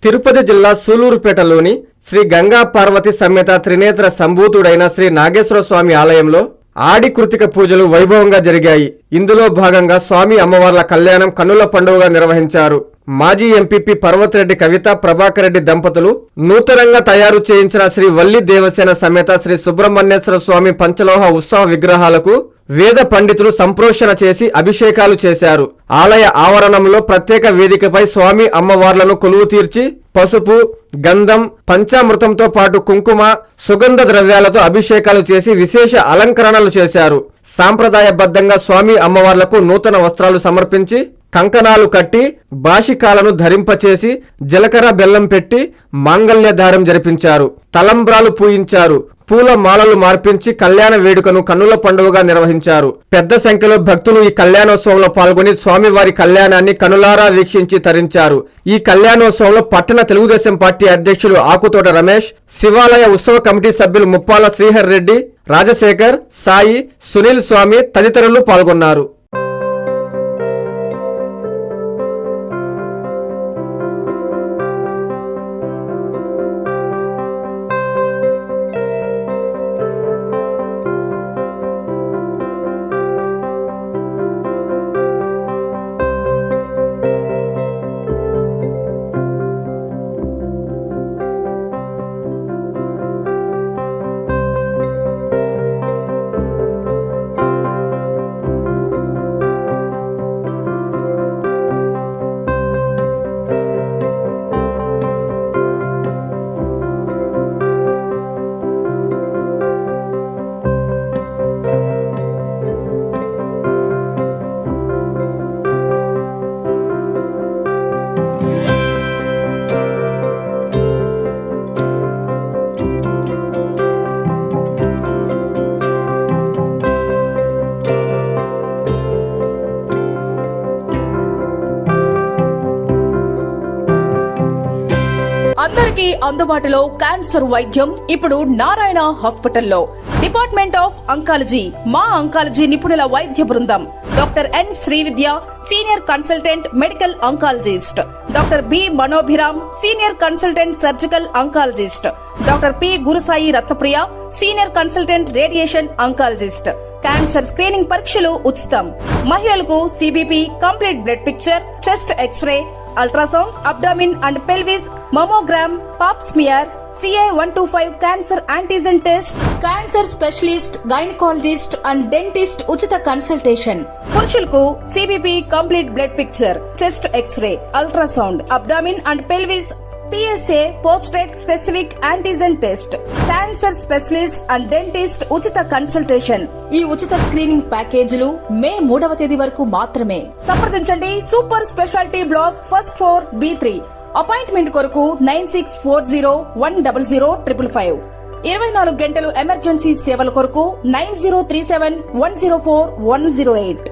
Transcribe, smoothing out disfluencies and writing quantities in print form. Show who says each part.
Speaker 1: తిరుపతి జిల్లా సూలూరుపేటలోని శ్రీ గంగా పార్వతి సమేత త్రినేత్ర సంభూతుడైన శ్రీ నాగేశ్వర స్వామి ఆలయంలో ఆడి కృతిక పూజలు వైభవంగా జరిగాయి. ఇందులో భాగంగా స్వామి అమ్మవార్ల కళ్యాణం కన్నుల పండుగగా నిర్వహించారు. మాజీ ఎంపీపీ పర్వతిరెడ్డి కవిత ప్రభాకర్ రెడ్డి దంపతులు నూతనంగా తయారు చేయించిన శ్రీ వల్లి దేవసేన సమేత శ్రీ సుబ్రహ్మణ్యేశ్వర స్వామి పంచలోహ ఉత్సవ విగ్రహాలకు వేద పండితులు సంప్రోషణ చేసి అభిషేకాలు చేశారు. ఆలయ ఆవరణంలో ప్రత్యేక వేదికపై స్వామి అమ్మవార్లను కొలువు తీర్చి పసుపు, గంధం, పంచామృతంతో పాటు కుంకుమ, సుగంధ ద్రవ్యాలతో అభిషేకాలు చేసి విశేష అలంకరణలు చేశారు. సాంప్రదాయబద్ధంగా స్వామి అమ్మవార్లకు నూతన వస్త్రాలు సమర్పించి కంకణాలు కట్టి బాషికాలను ధరింపచేసి జీలకర్ర బెల్లం పెట్టి మాంగళ్యధారం జరిపించారు. తలంబ్రాలు పూయించారు. పూల మాలలు మార్పించి కళ్యాణ వేడుకను కన్నుల పండుగగా నిర్వహించారు. పెద్ద సంఖ్యలో భక్తులు ఈ కళ్యాణోత్సవంలో పాల్గొని స్వామివారి కళ్యాణాన్ని కనులారా వీక్షించి తరించారు. ఈ కళ్యాణోత్సవంలో పట్టణ తెలుగుదేశం పార్టీ అధ్యక్షులు ఆకుతోట రమేష్, శివాలయ ఉత్సవ కమిటీ సభ్యులు ముప్పాల శ్రీహర్ రెడ్డి, రాజశేఖర్, సాయి, సునీల్ స్వామి తదితరులు పాల్గొన్నారు.
Speaker 2: అందరికీ అందుబాటులో క్యాన్సర్ వైద్యం ఇప్పుడు నారాయణ హాస్పిటల్లో. డిపార్ట్మెంట్ ఆఫ్ అంకాలజీ, మా అంకాలజీ నిపుణుల వైద్య బృందం. Doctor N Srividya, senior consultant medical oncologist. Doctor B Manobhiram, senior consultant surgical oncologist. Doctor P Gurusai Ratnapriya, senior consultant radiation oncologist. Cancer screening పరీక్షలు ఉచితం. మహిళలకు CBP, complete blood picture, chest X ray, ultrasound, abdomen and pelvis, mammogram, pap smear, CA-125 cancer antigen test, cancer specialist, gynaecologist and dentist ఉచిత consultation. పురుషులకు CBP, complete blood picture, chest X ray, ultrasound, abdomen and pelvis, PSA పోస్ట్రేట్ specific antigen test, cancer specialist and dentist ఉచిత consultation. ఈ ఉచిత screening ప్యాకేజీలు మే 3వ తేదీ వరకు మాత్రమే. సంప్రదించండి super speciality block, first floor, B3. Appointment కొరకు 9640100555. 24 గంటలు ఎమర్జెన్సీ సేవల కొరకు 9037104108.